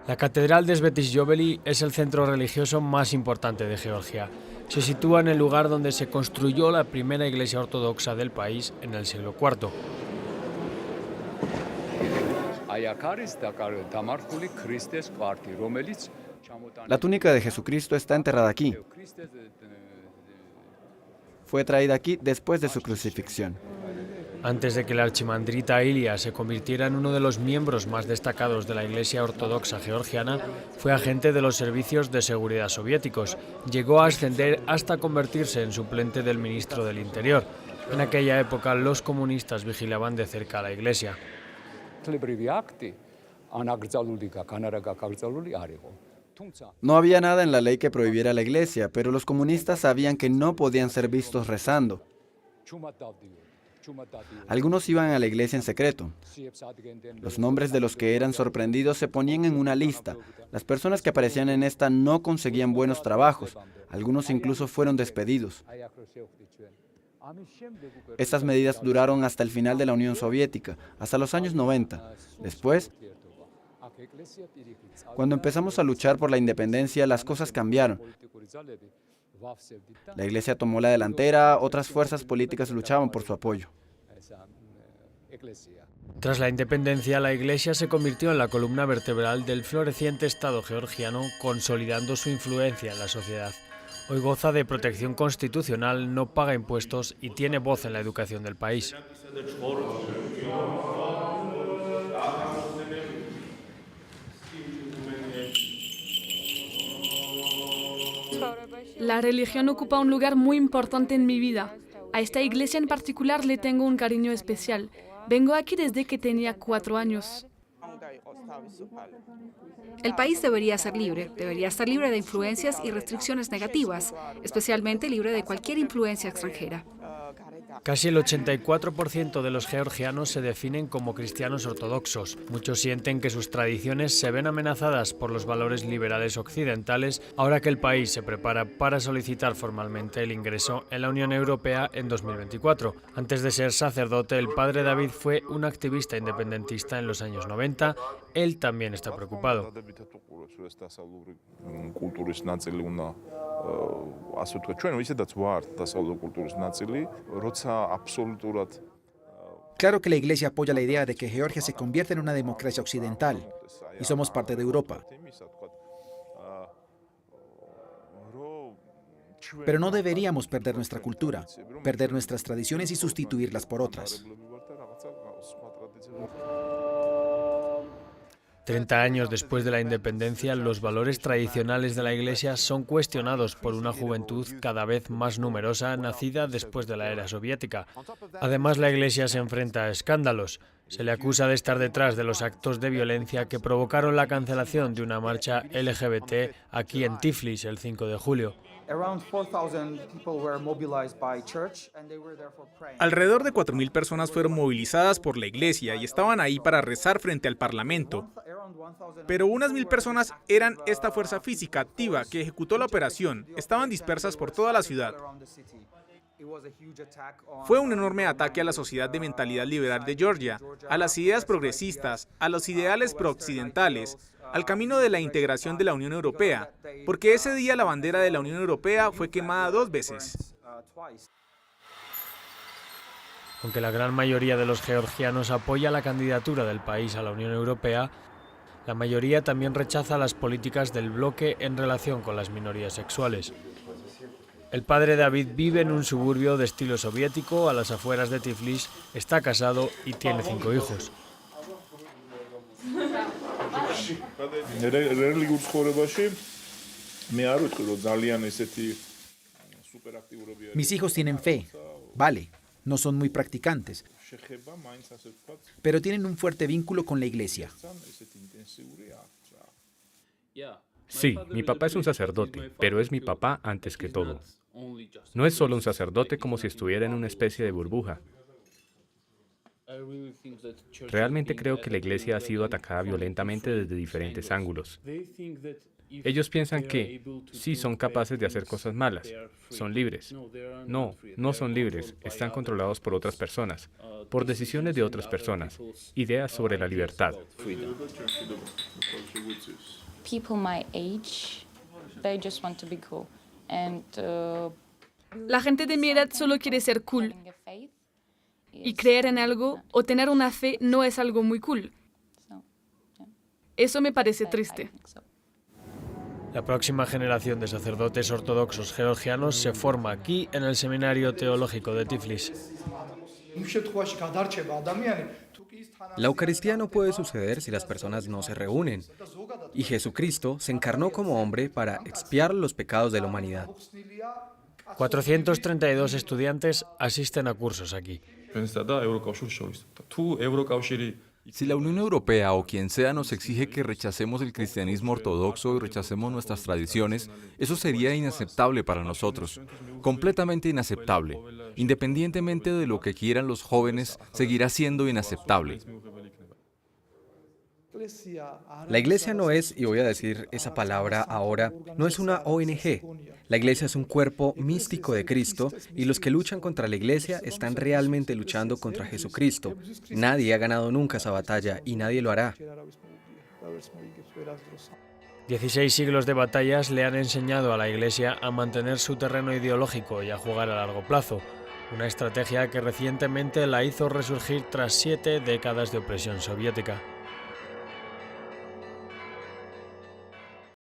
La Catedral de Svetish-Joveli es el centro religioso más importante de Georgia. Se sitúa en el lugar donde se construyó la primera iglesia ortodoxa del país en el siglo IV. La túnica de Jesucristo está enterrada aquí. Fue traída aquí después de su crucifixión. Antes de que el archimandrita Ilia se convirtiera en uno de los miembros más destacados de la Iglesia Ortodoxa georgiana, fue agente de los servicios de seguridad soviéticos. Llegó a ascender hasta convertirse en suplente del ministro del Interior. En aquella época, los comunistas vigilaban de cerca a la Iglesia. No había nada en la ley que prohibiera la iglesia, pero los comunistas sabían que no podían ser vistos rezando. Algunos iban a la iglesia en secreto. Los nombres de los que eran sorprendidos se ponían en una lista. Las personas que aparecían en esta no conseguían buenos trabajos. Algunos incluso fueron despedidos. Estas medidas duraron hasta el final de la Unión Soviética, hasta los años 90. Después, cuando empezamos a luchar por la independencia, las cosas cambiaron. La iglesia tomó la delantera, otras fuerzas políticas luchaban por su apoyo. Tras la independencia, la iglesia se convirtió en la columna vertebral del floreciente Estado georgiano, consolidando su influencia en la sociedad. Hoy goza de protección constitucional, no paga impuestos y tiene voz en la educación del país. La religión ocupa un lugar muy importante en mi vida. A esta iglesia en particular le tengo un cariño especial. Vengo aquí desde que tenía 4 años. El país debería ser libre, debería estar libre de influencias y restricciones negativas, especialmente libre de cualquier influencia extranjera. Casi el 84% de los georgianos se definen como cristianos ortodoxos. Muchos sienten que sus tradiciones se ven amenazadas por los valores liberales occidentales ahora que el país se prepara para solicitar formalmente el ingreso en la Unión Europea en 2024. Antes de ser sacerdote, el padre David fue un activista independentista en los años 90. Él también está preocupado. Claro que la Iglesia apoya la idea de que Georgia se convierta en una democracia occidental y somos parte de Europa. Pero no deberíamos perder nuestra cultura, perder nuestras tradiciones y sustituirlas por otras. 30 años después de la independencia, los valores tradicionales de la Iglesia son cuestionados por una juventud cada vez más numerosa nacida después de la era soviética. Además, la Iglesia se enfrenta a escándalos. Se le acusa de estar detrás de los actos de violencia que provocaron la cancelación de una marcha LGBT aquí en Tiflis el 5 de julio. Alrededor de 4.000 personas fueron movilizadas por la iglesia y estaban ahí para rezar frente al Parlamento. Pero unas 1.000 personas eran esta fuerza física activa que ejecutó la operación. Estaban dispersas por toda la ciudad. Fue un enorme ataque a la sociedad de mentalidad liberal de Georgia, a las ideas progresistas, a los ideales prooccidentales, al camino de la integración de la Unión Europea, porque ese día la bandera de la Unión Europea fue quemada 2 veces. Aunque la gran mayoría de los georgianos apoya la candidatura del país a la Unión Europea, la mayoría también rechaza las políticas del bloque en relación con las minorías sexuales. El padre David vive en un suburbio de estilo soviético a las afueras de Tiflis, está casado y tiene 5 hijos. Mis hijos tienen fe, vale, no son muy practicantes, pero tienen un fuerte vínculo con la iglesia. Sí, mi papá es un sacerdote, pero es mi papá antes que todo. No es solo un sacerdote como si estuviera en una especie de burbuja. Realmente creo que la iglesia ha sido atacada violentamente desde diferentes ángulos. Ellos piensan que sí son capaces de hacer cosas malas, son libres. No, no son libres, están controlados por otras personas, por decisiones de otras personas, ideas sobre la libertad. People my age, they just want to be cool. And La gente de mi edad solo quiere ser cool. Y creer en algo o tener una fe no es algo muy cool. Eso me parece triste. La próxima generación de sacerdotes ortodoxos georgianos se forma aquí en el Seminario Teológico de Tiflis. La Eucaristía no puede suceder si las personas no se reúnen. Y Jesucristo se encarnó como hombre para expiar los pecados de la humanidad. 432 estudiantes asisten a cursos aquí. Si la Unión Europea o quien sea nos exige que rechacemos el cristianismo ortodoxo y rechacemos nuestras tradiciones, eso sería inaceptable para nosotros, completamente inaceptable. Independientemente de lo que quieran los jóvenes, seguirá siendo inaceptable. La Iglesia no es, y voy a decir esa palabra ahora, no es una ONG. La Iglesia es un cuerpo místico de Cristo y los que luchan contra la Iglesia están realmente luchando contra Jesucristo. Nadie ha ganado nunca esa batalla y nadie lo hará. 16 siglos de batallas le han enseñado a la Iglesia a mantener su terreno ideológico y a jugar a largo plazo, una estrategia que recientemente la hizo resurgir tras 7 décadas de opresión soviética.